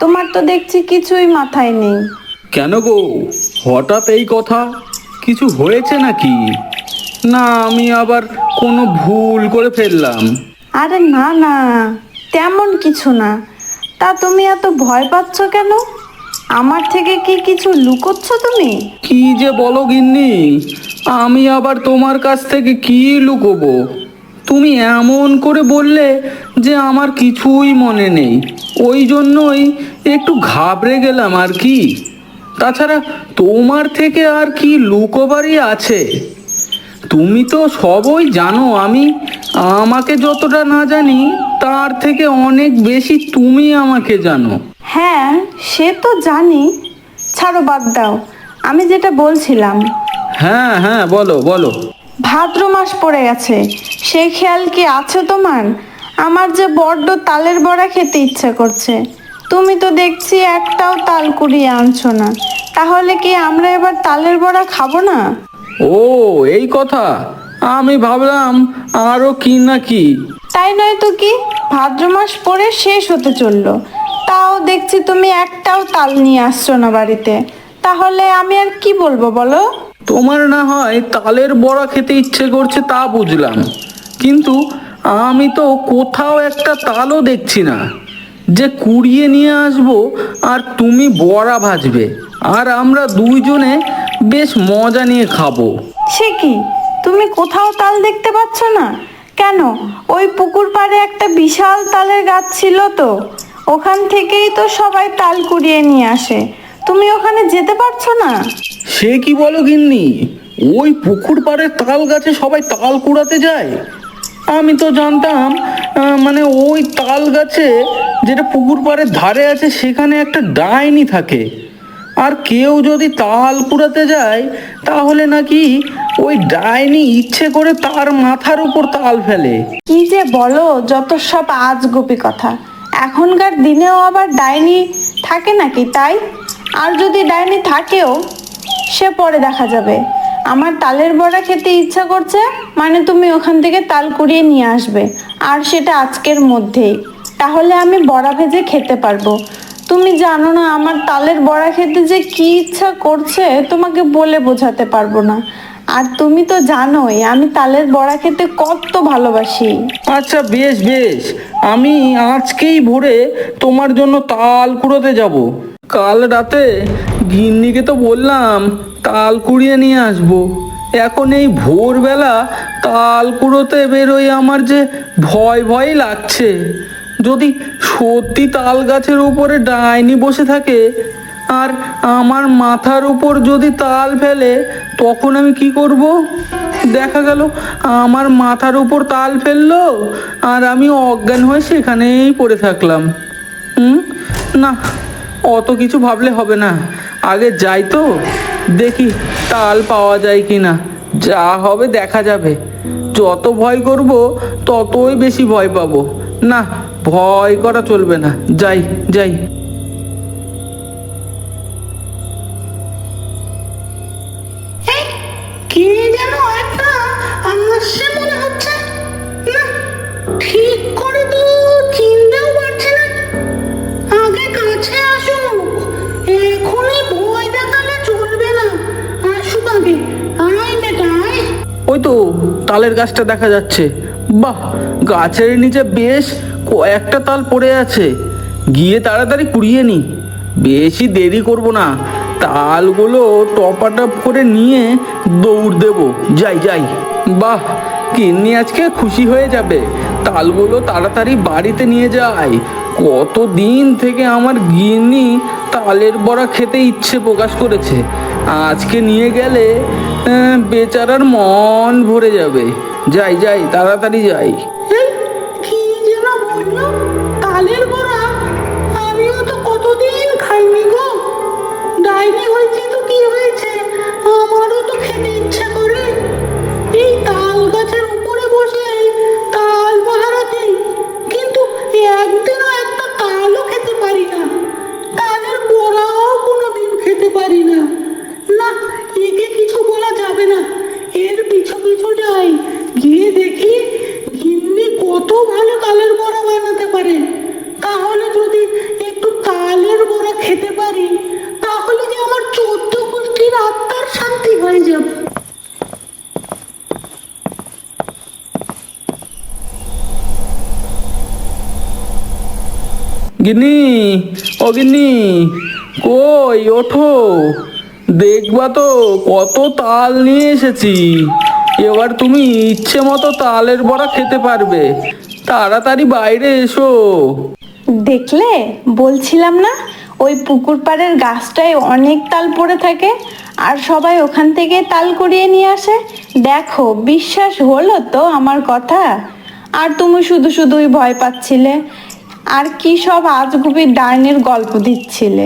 তোমার তো দেখছি কিছুই মাথায় নেই। কেন গো, হঠাৎ এই কথা? কিছু হয়েছে নাকি? না আমি আবার কোনো ভুল করে ফেললাম? আরে না না, তেমন কিছু না। তা তুমি এত ভয় পাচ্ছ কেন? আমার থেকে কি কিছু লুকোচ্ছ তুমি? কি যে বলো গিন্নি, আমি আবার তোমার কাছ থেকে কি লুকোবো? তুমি এমন করে বললে যে আমার কিছুই মনে নেই, ওই জন্যই একটু ঘাবড়ে গেলাম আর কি। তাছাড়া তোমার থেকে আর কি লুকোবারই আছে? তুমি তো সবই জানো। আমাকে যতটা না জানি তার থেকে অনেক বেশি তুমি আমাকে জানো। হ্যাঁ, সে তো জানি। ছাড়ো, বাদ দাও। আমি যেটা বলছিলাম, হ্যাঁ হ্যাঁ, বলো বলো। ভাদ্র মাস পড়ে গেছে, সেই খেয়াল কি আছে তোমার? আমার যে বড্ড তালের বড়া খেতে ইচ্ছে করছে। তুমি তো দেখছি একটাও তাল কুড়িয়ে আনছো না। তাহলে কি আমরা এবার তালের বড়া খাবো না? ও, এই কথা। আমি ভাবলাম আরো কি নাকি। তাই নয় তো কি, ভাদ্র মাস পরে শেষ হতে চললো, তাও দেখছি তুমি একটাও তাল নিয়ে আসছো না বাড়িতে। তাহলে আমি আর কি বলবো বলো? তোমার না হয় তালের বড়া খেতে ইচ্ছে করছে তা বুঝলাম, কিন্তু আমি তো কোথাও একটা তালও দেখছি না যে কুড়িয়ে নিয়ে আসবো আর তুমি বড়া ভাজবে আর আমরা দুইজনে বেশ মজা নিয়ে খাবো। সে কি, তুমি কোথাও তাল দেখতে পাচ্ছ না কেন? ওই পুকুর পাড়ে একটা বিশাল তালের গাছ ছিল তো, ওখান থেকেই তো সবাই তাল কুড়িয়ে নিয়ে আসে। তুমি ওখানে যেতে পারছো না? সে কি বলো গিন্নি, ওই পুকুর পাড়ের তাল গাছে সবাই তাল কুড়াতে যায়? আমি তো জানতাম মানে ওই তাল গাছে, যেটা পুকুর পাড়ের ধারে আছে, সেখানে একটা ডাইনি থাকে। আর কেউ যদি তাল কুড়াতে যায় তাহলে নাকি ওই ডাইনি ইচ্ছে করে তার মাথার উপর তাল ফেলে। কি যে বলো, যত সব আজগুবি কথা। এখনকার দিনেও আবার ডাইনি থাকে নাকি তাই? আর যদি ডাইনি থাকেও, সে পরে দেখা যাবে। আমার তালের বড়া খেতে ইচ্ছা করছে, মানে তুমি ওখান থেকে তাল কুড়িয়ে নিয়ে আসবে, আর সেটা আজকের মধ্যেই। তাহলে আমি বড়া ভেজে খেতে পারবো। তুমি জানো না আমার তালের বড়া খেতে যে কি ইচ্ছা করছে, তোমাকে বলে বোঝাতে পারবো না। আর তুমি তো জানোই আমি তালের বড়া খেতে কত ভালোবাসি। আচ্ছা বেশ বেশ, আমি আজকেই ভোরে তোমার জন্য তাল কুড়োতে যাব। কাল রাতে গিন্নিকে তো বললাম তাল কুড়িয়ে নিয়ে আসবো। এখন এই ভোরবেলা তাল কুড়োতে বেরোই, আমার যে ভয় ভয় লাগছে। যদি সত্যি তাল গাছের উপরে ডাইনি বসে থাকে আর আমার মাথার উপর যদি তাল ফেলে, তখন আমি কি করব? দেখা গেল আমার মাথার উপর তাল ফেললো আর আমি অজ্ঞান হয়ে সেখানেই পড়ে থাকলাম। না, অত কিছু ভাবলে হবে না। আগে যাই তো, দেখি তাল পাওয়া যায় কি না। যা হবে দেখা যাবে। যত ভয় করব ততই বেশি ভয় পাবো। না, ভয় করা চলবে না। যাই যাই। কে যেন একটা আসছে মনে হচ্ছে। না, ঠিক করে তো চিনতেও পারছি না। আগে কাছে আসুক, এখনই ভয় দেখালে চলবে না। আসুক আগে, আয় বেটা আয়। ওই তো তালের গাছটা দেখা যাচ্ছে। বাহ, গাছের নিচে বেশ কয়েকটা তাল পড়ে আছে। গিয়ে তাড়াতাড়ি কুড়িয়ে নি, বেশি দেরি করব না। তালগুলো টপাটপ করে নিয়ে দৌড় দেব। যাই যাই। বাহ, গিন্নি আজকে খুশি হয়ে যাবে। তালগুলো তাড়াতাড়ি বাড়িতে নিয়ে যাই। কতদিন থেকে আমার গিন্নি তালের বড়া খেতে ইচ্ছে প্রকাশ করেছে, আজকে নিয়ে গেলে বেচারার মন ভরে যাবে। যাই যাই, তাড়াতাড়ি যাই। এই, কি যেন বললো? তালের বড়া? আমিও তো কতদিন খাইনি গো। ডাইনি হয়েছে তো কি হয়েছে, আমারও তো খেতে ইচ্ছা করে। এই তাল গাছের উপরে বসে তাল বাহারাতে, কিন্তু একদিনও একটা তালও খেতে পারি না। তালের বড়াও কোনোদিন খেতে পারি না। না, একে কিছু বলা যাবে না। এর পিছু পিছু যাই, গিয়ে দেখি গিন্নি গিন্নি, ও গিন্নি, কই ওঠো, দেখবা তো কত তাল নিয়ে এসেছি। এবার তুমি ইচ্ছে মতো তালের বড়া খেতে পারবে। তাড়াতাড়ি বাইরে এসো। দেখলে, বলছিলাম না ওই পুকুর পাড়ের গাছটায় অনেক তাল পড়ে থাকে আর সবাই ওখান থেকে তাল কুড়িয়ে নিয়ে আসে। দেখো, বিশ্বাস হলো তো আমার কথা? আর তুমি শুধু শুধুই ভয় পাচ্ছিলে আর কি সব আজগুবি ডাইনির গল্প দিচ্ছিলে।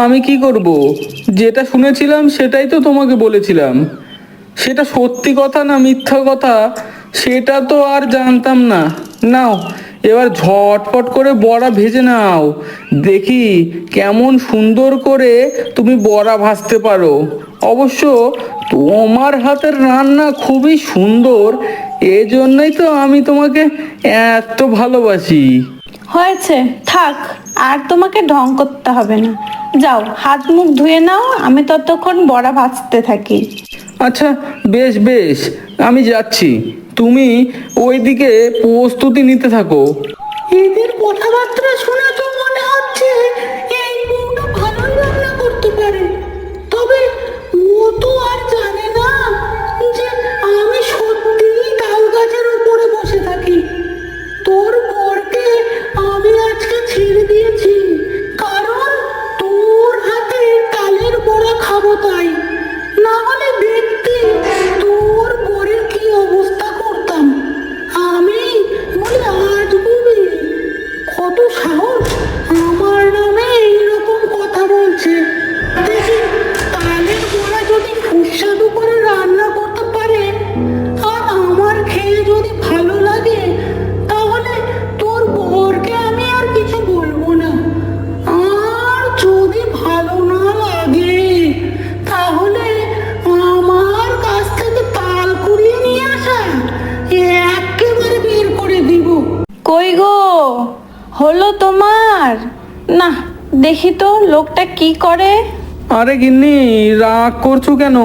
আমি কি করব? যেটা শুনেছিলাম সেটাই তো তোমাকে বলেছিলাম। সেটা সত্যি কথা না মিথ্যা কথা সেটা তো আর জানতাম না। নাও, এবার ঝটপট করে বড়া ভেজে নাও, দেখি কেমন সুন্দর করে তুমি বড়া ভাজতে পারো। অবশ্য তোমার হাতের রান্না খুবই সুন্দর, এজন্যই তো আমি তোমাকে এত ভালোবাসি। হয়েছে, থাক, আর তোমাকে ঢং করতে হবে না। যাও, হাত মুখ ধুয়ে নাও, আমি ততক্ষণ বড়া ভাজতে থাকি। আচ্ছা, বেশ বেশ, আমি যাচ্ছি। তুমি ওইদিকে প্রস্তুতি নিতে থাকো। এদের কথাবার্তা শুনে তো মনে হচ্ছে এই বউটা ভালোই রান্না করতে পারে। তবে ও তো আর জানে না যে আমি সত্যিই তাল গাছের উপরে বসে থাকি। তোর বরকে আমি আজকে ছেড়ে দিয়েছি, কারণ তোর হাতে তালের বড়া খাবো তাই। না হলে দেখতে তোর বরের কি অবস্থা করতাম আমি। বলে আজ বুবি কত সাহস, আমার নামে এইরকম কথা বলছে। দেখি তালের বড়া যদি সুস্বাদু করে রান্না করতে পারে আর আমার খেয়ে যদি ভালো লাগে, তাহলে তোর বরকে আমি আর কিছু বলবো না। আর যদি ভালো না লাগে, তাহলে আমার কাছ থেকে তাল কুড়িয়ে নিয়ে আসা একেবারে বের করে দিব। কই গো, হলো তোমার? না, দেখি তো লোকটা কি করে। আরে গিন্নি, রাগ করছো কেন?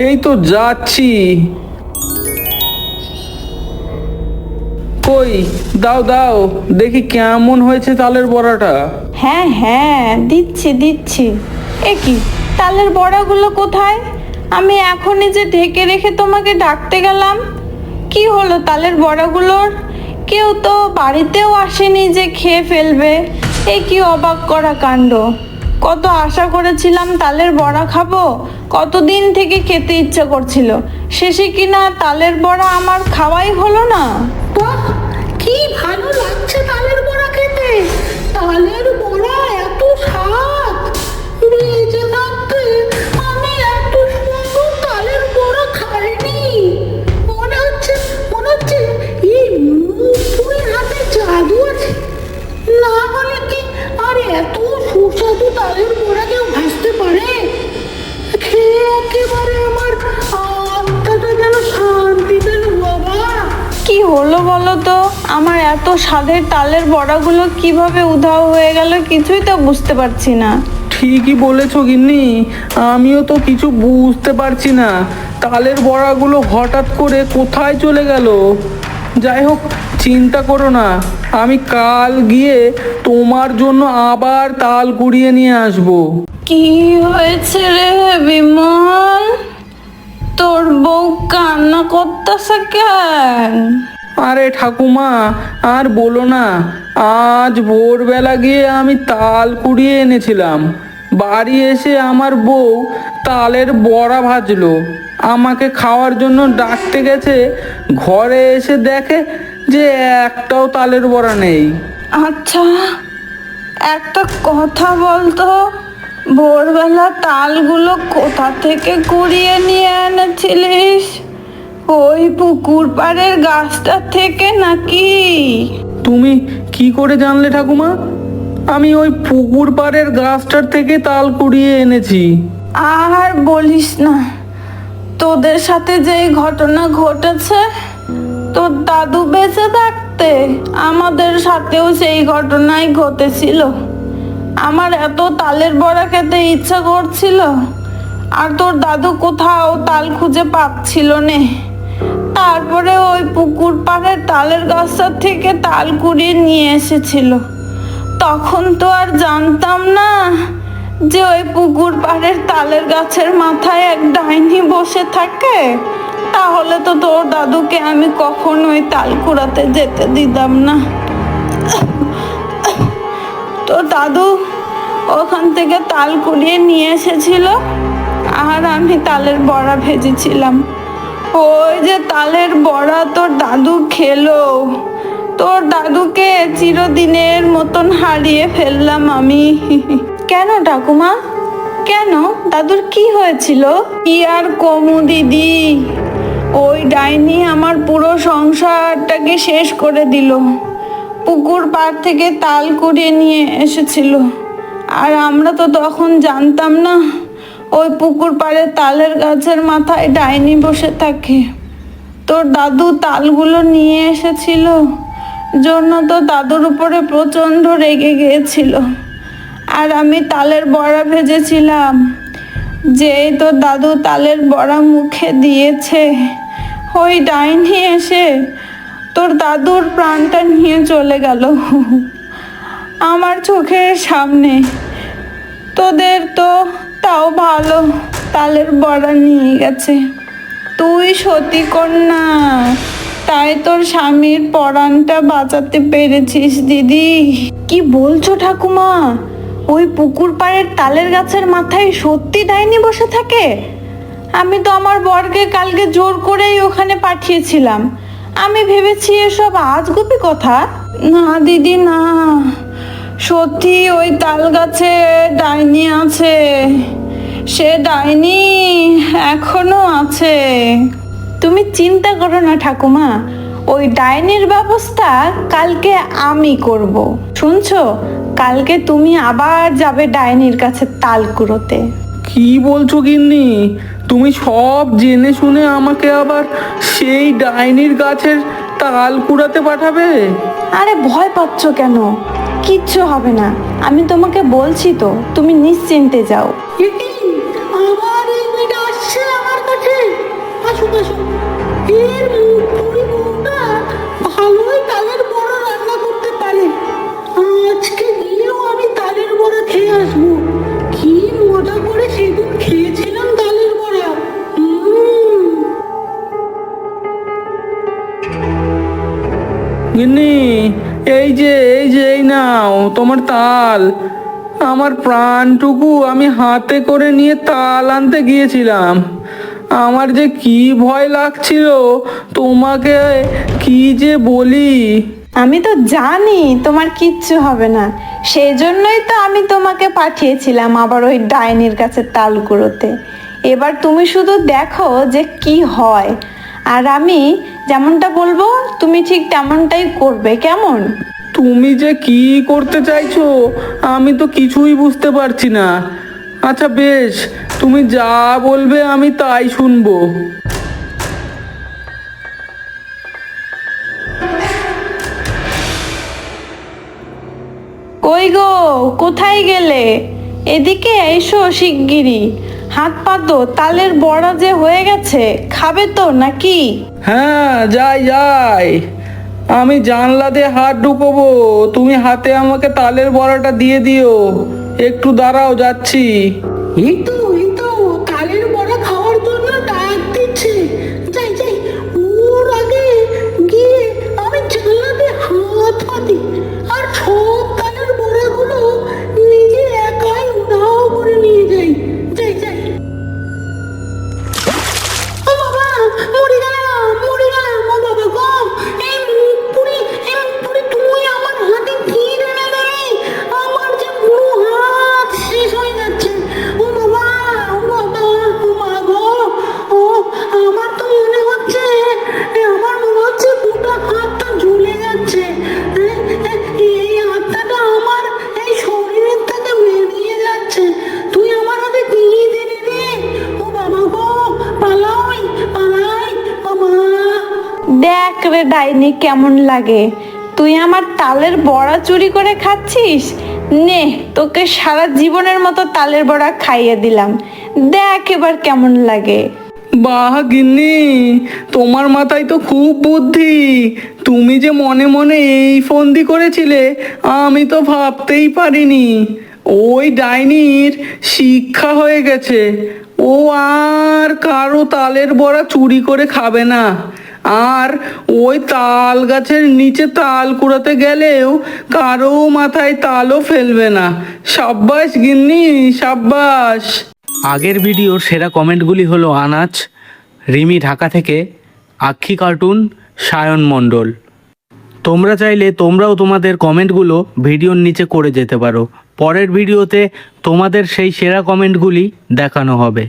এই তো যাচ্ছি। কই, দাও দাও, দেখি কেমন হয়েছে তালের বড়াটা। হ্যাঁ হ্যাঁ, দিচ্ছি দিচ্ছি। এ কি, তালের বড়াগুলো কোথায়? আমি এখনই যে ঢেকে রেখে তোমাকে ডাকতে গেলাম। কি হলো তালের বড়াগুলোর? কেউ তো বাড়িতেও আসেনি যে খেয়ে ফেলবে। এ কি অবাক করা কাণ্ড! কত আশা করেছিলাম তালের বড়া খাবো, কতদিন থেকে খেতে ইচ্ছা করছিল, শেষে কিনা তালের বড়া আমার খাওয়াই হলো না। বাহ, কি ভালো লাগছে তালের বড়া খেতে। তালের বড়া এত স্বাদ, বেঁচে থাকতে আমি এত সুন্দর তালের বড়া খাইনি। মনে হচ্ছে এই মুখপুরের হাতে জাদু আছে। না হলে কি আর এত সুস্বাদু তালের বড়া কেউ ভাজতে পারে? খেয়ে একেবারে আমার আত্মাটা যেন শান্তি পেল বাবা। কি হলো বলো তো? আমার এত স্বাদের তালের বড়াগুলো কিভাবে উধাও হয়ে গেল কিছুই তো বুঝতে পারছি না। ঠিকই বলেছো গিন্নি, আমিও তো কিছু বুঝতে পারছি না। তালের বড়াগুলো হঠাৎ করে কোথায় চলে গেল। যাই হোক, চিন্তা করো না, আমি কাল গিয়ে তোমার জন্য আবার তাল কুড়িয়ে নিয়ে আসবো। কি হয়েছে রে বিমল? তোর বউ কান্না করতেছে কেন? আরে ঠাকুমা, আর বলো না, আজ ভোরবেলা গিয়ে আমি তাল কুড়িয়ে এনেছিলাম। বাড়ি এসে আমার বউ তালের বড়া ভাজলো, আমাকে খাওয়ার জন্য ডাকতে গেছে। ঘরে এসে দেখে যে একটাও তালের বড়া নেই। আচ্ছা, একটা কথা বলতো, ভোরবেলা তালগুলো কোথা থেকে কুড়িয়ে নিয়ে এনেছিলিস? ওই পুকুর পাড়ের গাছটা থেকে নাকি? তুমি কি করে জানলে ঠাকুমা? আমি ওই পুকুর পাড়ের গাছটার থেকে তাল কুড়িয়ে এনেছি। আর বলিস না, তোদের সাথে যে ঘটনা ঘটেছে, তোর দাদু বেঁচে থাকতে আমাদের সাথেও সেই ঘটনাই ঘটেছিল। আমার এত তালের বড়া খেতে ইচ্ছা করছিল, আর তোর দাদু কোথাও তাল খুঁজে পাচ্ছিল না। তারপরে ওই পুকুর পাড়ের তালের গাছটা থেকে তাল কুড়িয়ে নিয়ে এসেছিল। তখন তো আর জানতাম না যে ওই পুকুর পাড়ের তালের গাছের মাথায় এক ডাইনি বসে থাকে। তাহলে তো তোর দাদুকে আমি কখনোই তাল কুড়াতে যেতে দিতাম না। তোর দাদু ওখান থেকে তাল কুড়িয়ে নিয়ে এসেছিল, আর আমি তালের বড়া ভেজেছিলাম। ওই যে তালের বড়া তোর দাদু খেলো, তোর দাদুকে চিরদিনের মতন হারিয়ে ফেললাম আমি। কেন ঠাকুমা, কেন? দাদুর কি হয়েছিল? কি আর কমু দিদি, ওই ডাইনি আমার পুরো সংসারটাকে শেষ করে দিল। পুকুর পাড় থেকে তাল কুড়িয়ে নিয়ে এসেছিল, আর আমরা তো তখন জানতাম না ওই পুকুর পাড়ে তালের গাছের মাথায় ডাইনি বসে থাকে। তোর দাদু তালগুলো নিয়ে এসেছিল জন্য তো দাদুর উপরে প্রচণ্ড রেগে গিয়েছিল। আর আমি তালের বড়া ভেজেছিলাম, যেই তোর দাদু তালের বড়া মুখে দিয়েছে, ওই ডাইনি এসে তোর দাদুর প্রাণটা নিয়ে চলে গেল আমার চোখের সামনে। তোদের তো তাও ভালো, তালের বড়া নিয়ে গেছে। তুই সতী কন্যা, তাই তোর স্বামীর পরাণটা বাঁচাতে পেরেছিস দিদি। কি বলছো ঠাকুমা? ওই পুকুর পাড়ের তালের গাছের মাথায় সত্যি ডাইনি বসে থাকে? আমি তো আমার বরকে কালকে জোর করেই ওখানে পাঠিয়েছিলাম। আমি ভেবেছি এসব আজগুবি কথা। না দিদি না, সত্যি ওই তাল গাছে ডাইনি আছে। সে ডাইনি এখনো আছে। তুমি চিন্তা করো না ঠাকুমা, ওই ডাইনির ব্যবস্থা কালকে আমি করব। শুনছো, কালকে তুমি আবার যাবে ডাইনির কাছে তাল কুড়োতে। কি বলছো গিন্নি? তুমি সব জেনে শুনে আমাকে আবার সেই ডাইনির গাছের তাল কুড়াতে পাঠাবে? আরে ভয় পাচ্ছ কেন? কিচ্ছু হবে না, আমি তোমাকে বলছি তো, তুমি নিশ্চিন্তে যাও। আবার এই মেয়েটা আসছে আমার কাছে। আসুন আসুন, এর মুখপুরি বউটা ভালোই তালের বড়া রান্না করতে পারে। আজকে গিয়েও আমি তালের বড়া খেয়ে আসবো। কি মজা করে সেদিন খেয়েছিলাম তালের বড়া। গিন্নি, এই নাও তোমার তাল। আমার প্রাণটুকু আমি হাতে করে নিয়ে তাল আনতে গিয়েছিলাম। আমার যে কি ভয় লাগছিল, তোমাকে কি যে বলি। আমি তো জানি তোমার কিচ্ছু হবে না, সেই জন্যই তো আমি তোমাকে পাঠিয়েছিলাম আবার ওই ডাইনির কাছে তাল কুড়োতে। এবার তুমি শুধু দেখো যে কি হয়, আর আমি যেমনটা বলবো তুমি ঠিক তেমনটাই করবে, কেমন? তুমি যে কি করতে চাইছো আমি তো কিছুই বুঝতে পারছি না। আচ্ছা বেশ, তুমি যা বলবে আমি তাই শুনবো। কই গো, কোথায় গেলে? এদিকে এসো শিগগিরই। হাত পা তো, তালের বড়া যে হয়ে গেছে, খাবে তো নাকি? হ্যাঁ যাই যাই, আমি জানলা দিয়ে হাত ঢুকোবো, তুমি হাতে আমাকে তালের বড়াটা দিয়ে দিও। একটু দাঁড়াও, যাচ্ছি। এই তো তালের বড়া খাওয়ার জন্য ডাক দিচ্ছে। যাই যাই, ওর আগে গিয়ে আমি জানলাতে হাত পাতি আর সব তালের বড়াগুলো নিজে একাই উধাও করে নিয়ে যাই। যাই যাই। ও বাবা, মরে গেলাম ও বাবা গো। এই মুখপুরি তুই আমার হাতে কি রেখে দিলি? আমার যে পুরো হাত শেষ হয়ে যাচ্ছে। ও বাবা, ও মা গো। ও আমার তো মনে হচ্ছে গোটা হাতটা জ্বলে যাচ্ছে। এই হাতটা আমার এই শরীরের থেকে বেরিয়ে যাচ্ছে। তুই আমার হাতে কি দিলি রে? ও বাবা গো, পালাই বাবা। দেখ রে ডাইনি, কেমন লাগে? তুই আমার তালের বড়া চুরি করে খাচ্ছিস। নে, তোকে সারা জীবনের মতো তালের বড়া খাইয়ে দিলাম, দেখ এবার কেমন লাগে। বাহ গিন্নি, তোমার মাথায় তো খুব বুদ্ধি। তুমি যে মনে মনে এই ফন্দি করেছিলে আমি তো ভাবতেই পারিনি। ওই ডাইনির শিক্ষা হয়ে গেছে, ও আর কারো তালের বড়া চুরি করে খাবে না, আর ওই তাল গাছের নিচে তাল কুড়াতে গেলেও কারো মাথায় তালও ফেলবে না। সাব্বাস গিন্নি, সাব্বাস। আগের ভিডিওর সেরা কমেন্টগুলি হলো আনাজ, রিমি ঢাকা থেকে, আক্ষি কার্টুন, সায়ন মণ্ডল। তোমরা চাইলে তোমরাও তোমাদের কমেন্টগুলো ভিডিওর নিচে করে যেতে পারো। পরের ভিডিওতে তোমাদের সেই সেরা কমেন্টগুলি দেখানো হবে।